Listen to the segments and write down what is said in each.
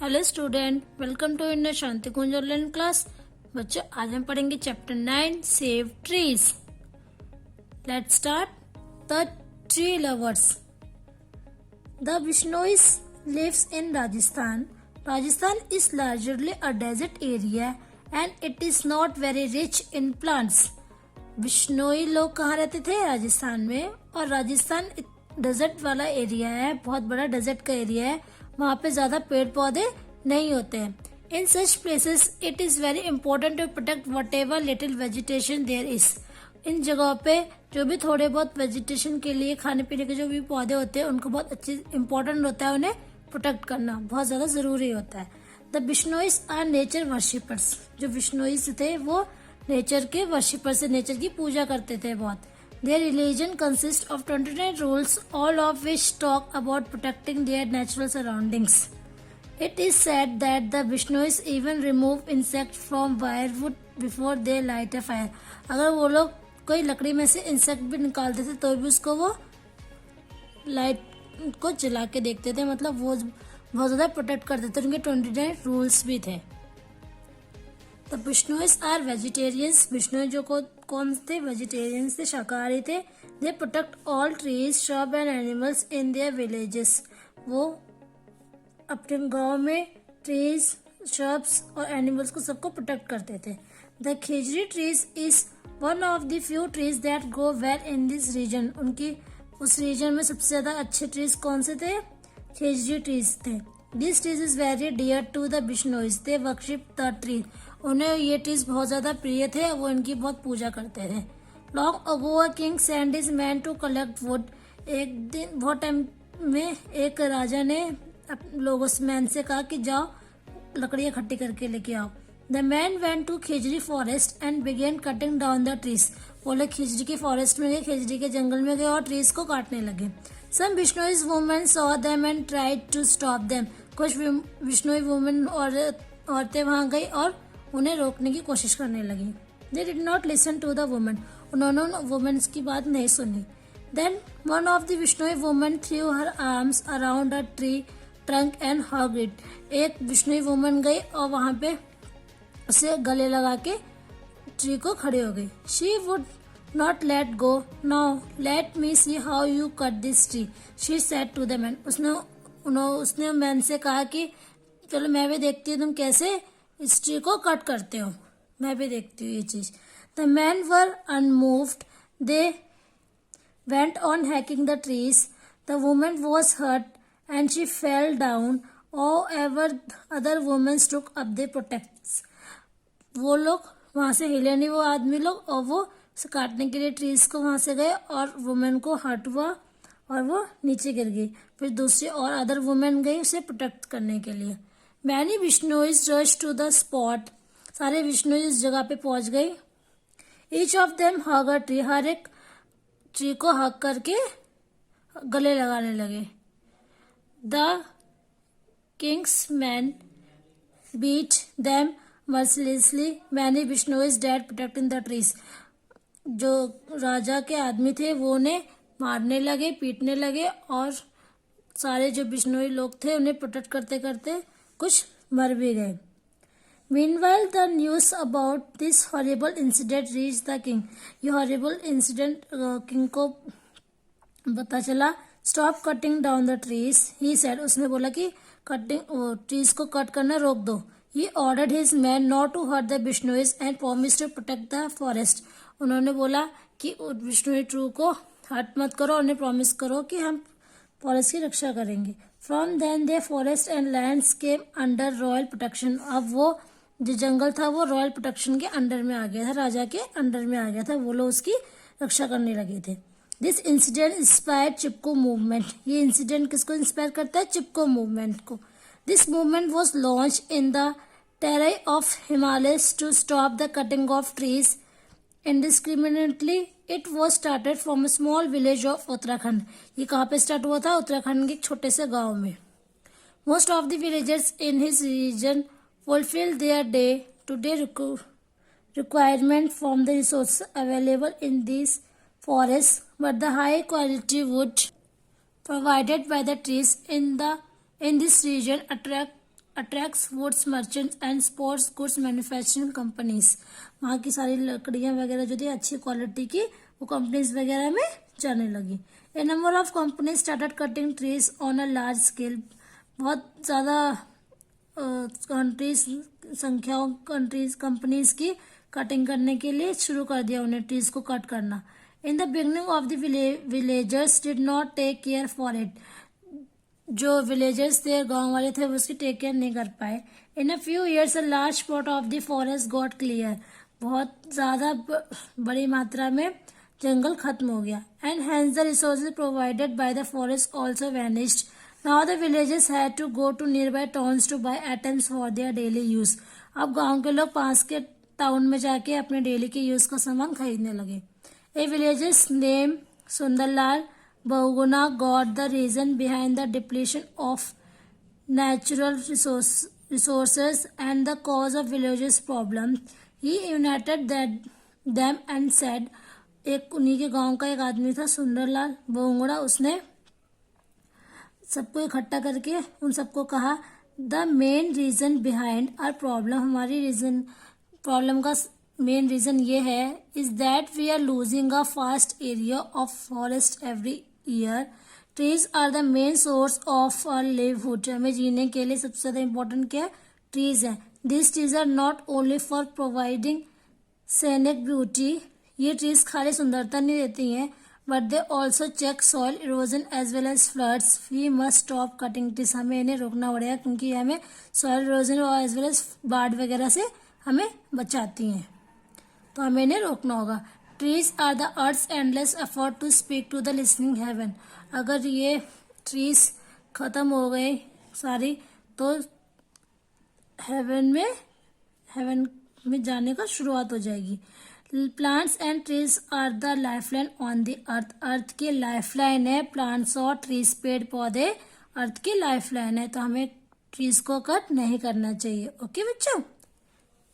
Hello student, welcome to Inder Shanti Kunj online class. बच्चों, आज हम पढ़ेंगे chapter 9 save trees. Let's start. The tree lovers. The Bishnois lives in Rajasthan. Rajasthan is largely a desert area and it is not very rich in plants. Bishnoi लोग कहाँ रहते थे? राजस्थान में। और राजस्थान डेजर्ट वाला एरिया है, बहुत बड़ा डेजर्ट का एरिया है, वहाँ पे ज्यादा पेड़ पौधे नहीं होते हैं। In such places it is very important to protect whatever little vegetation there is. इन जगहों पे जो भी थोड़े बहुत वेजिटेशन के लिए खाने पीने के जो भी पौधे होते हैं उनको बहुत अच्छी इंपॉर्टेंट होता है, उन्हें प्रोटेक्ट करना बहुत ज्यादा जरूरी होता है। The Bishnois are nature worshippers. जो बिश्नोइस थे वो नेचर के वर्शिपर से, नेचर की पूजा करते थे बहुत। Their religion consists of 29 rules, all of which talk about protecting their natural surroundings. It is said that the Vishnus even remove insects from firewood before they light a fire. अगर वो लोग कोई लकड़ी में से इंसेक्ट भी निकालते थे तो भी उसको वो लाइट को जला के देखते थे, मतलब वो बहुत ज्यादा प्रोटेक्ट करते थे। उनके 29 रूल्स भी थे। The Bishnois are vegetarians. Bishnoi जो कौन थे? वेजिटेरियंस थे, शाकाहारी थे। They protect all trees, shrub and animals in their villages. वो अपने गांव में ट्रीज, श्रब्स और एनिमल्स को सबको प्रोटेक्ट करते थे। The khejri trees is one of the few trees that grow well in this region. उनकी उस रीजन में सबसे ज्यादा अच्छे ट्रीज कौन से थे? खेजरी ट्रीज थे। This trees is very dear to the Bishnois. They worship the tree. उन्हें ये ट्रीज बहुत ज्यादा प्रिय थे, वो इनकी बहुत पूजा करते थे। Long ago a king send his man to collect wood. एक दिन बहुत टाइम में एक राजा ने लोगों से मैन से कहा कि जाओ लकड़ियां इकट्ठी करके लेके आओ। The man went to khejri forest and began cutting down the trees. वो लोग खेजरी के फॉरेस्ट में गए, खेजरी के जंगल में गए और ट्रीज को काटने लगे। Some Bishnois women saw them and tried to stop them. कुछ बिश्नोई वुमेन और औरतें वहां गई और उन्हें रोकने की कोशिश करने लगी। They did not listen to the women. उन्होंने वुमेन्स की बात नहीं सुनी। Then one of the Bishnoi women threw her arms around a tree trunk and hug it. एक बिश्नोई वुमेन गई और वहां पे उसे गले लगा के ट्री को खड़े हो गई। She would not let go. Now let me see how you cut this tree, she said to the man. उसने मैन से कहा कि चलो मैं भी देखती हूँ तुम कैसे इस ट्री को कट करते हो, मैं भी देखती हूँ ये चीज। The man were unmoved. They went on hacking the trees. The woman was hurt and she fell down. All ever other womens took up the protects. वो लोग वहां से हिले नहीं, वो आदमी लोग, और वो काटने के लिए ट्रीज को वहां से गए और वुमेन को हर्ट हुआ और वो नीचे गिर गई। फिर दूसरी और अदर वुमेन गई उसे प्रोटेक्ट करने के लिए। Many Vishnuyis rushed to the spot. सारे विष्णुई इस जगह पे पहुंच गए। Each of them hug a tree. हर एक ट्री को हग करके गले लगाने लगे। The king's men beat them mercilessly. Many Vishnuyis died protecting the trees. जो राजा के आदमी थे वो उन्हें मारने लगे, पीटने लगे और सारे जो बिश्नोई लोग थे उन्हें प्रोटेक्ट करते करते कुछ मर भी गए। Meanwhile, the news about this horrible incident reached the king. ये horrible incident किंग को पता चला। Stop cutting down the trees, he said. उसने बोला कि ट्रीज को कट करना रोक दो। He ordered his men not to hurt the Bishnois and promised to protect the forest. उन्होंने बोला कि बिश्नोई ट्रू को हर्ट मत करो, उन्हें प्रॉमिस करो कि हम फॉरेस्ट की रक्षा करेंगे। From then their forest and lands came under royal protection. अब वो जो जंगल था वो रॉयल प्रोटेक्शन के अंडर में आ गया था, राजा के अंडर में आ गया था, वो लोग उसकी रक्षा करने लगे थे। This incident inspired Chipko movement. ये इंसिडेंट किसको इंस्पायर करता है? चिपको मूवमेंट को। This movement was launch in the Terai of Himalayas to stop the cutting of trees indiscriminately. It was started from a small village of Uttarakhand. ये कहाँ पे स्टार्ट हुआ था? उत्तराखंड के एक छोटे से गांव में। Most of the villagers in his region fulfilled their day-to-day requirement from the resources available in these forests, but the high quality wood provided by the trees in this region attracts woods merchants and sports goods manufacturing companies. वहाँ की सारी लकड़ियाँ वगैरह जो थी अच्छी quality की, वो कंपनीज वगैरह में जाने लगी। A number of companies started cutting trees on a large scale. बहुत ज़्यादा कंपनीज की कटिंग करने के लिए शुरू कर दिया उन्हें ट्रीज को कट करना। In the beginning of the villagers did not take care for it. जो विलेजर्स थे, गांव वाले थे, वो उसकी टेक केयर नहीं कर पाए। In a few years a large spot of the forest got clear. बहुत ज़्यादा बड़ी मात्रा में जंगल खत्म हो गया। And hence the resources provided by the forest also vanished. Now the villages had to go to nearby towns to buy items for their daily use. अब गांव के लोग पास के टाउन में जाके अपने डेली के यूज का सामान खरीदने लगे। A villages name Sunderlal Bahuguna got the reason behind the depletion of natural resources and the cause of villages problem. He united them and said, एक उन्हीं के गांव का एक आदमी था सुंदरलाल बहुगुणा, उसने सबको इकट्ठा करके उन सबको कहा, the main reason behind our problem, हमारी प्रॉब्लम का मेन रीजन ये है, is that we are losing a fast area of forest every year. Trees are the main source of our livelihood. हमें जीने के लिए सबसे ज्यादा इम्पोर्टेंट क्या है? ट्रीज है। This trees are not only for providing scenic beauty. ये ट्रीज खाली सुंदरता नहीं देती हैं, but they also check soil erosion as well as floods. We must stop cutting trees. हमें इन्हें रोकना पड़ेगा क्योंकि हमें सॉइल इरोजन और एज वेल एज बाढ़ वगैरह से हमें बचाती हैं, तो हमें इन्हें रोकना होगा। Trees are the earth's endless effort to speak to the listening heaven. अगर ये ट्रीज खत्म हो गए सारी, तो हेवन में जाने का शुरुआत हो जाएगी। Plants and trees are the lifeline on the earth. Earth की लाइफलाइन है प्लांट्स और ट्रीज। पेड़ पौधे अर्थ की लाइफलाइन है, तो हमें ट्रीज को कट नहीं करना चाहिए। ओके बच्चों,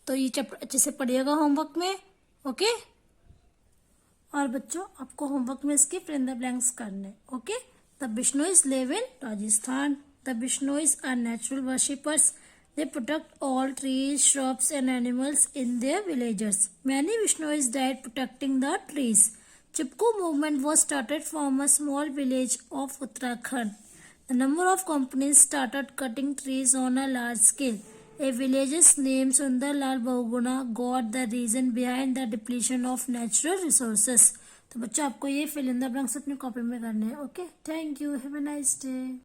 तो ये चैप्टर अच्छे से पढ़िएगा होमवर्क में। ओके, और बच्चों आपको होमवर्क में इसके फिल इन द ब्लैंक्स करने। Okay, the Bishnois live in Rajasthan. The Bishnois are natural worshippers. They protect all trees, shrubs and animals in their villages. Many Bishnois died protecting the trees. Chipko movement was started from a small village of Uttarakhand. A number of companies started cutting trees on a large scale. A village's name Sundarlal Bahuguna got the reason behind the depletion of natural resources. तो बच्चों आपको ये fill in the blanks अपनी copy में करने हैं। Okay, thank you, have a nice day.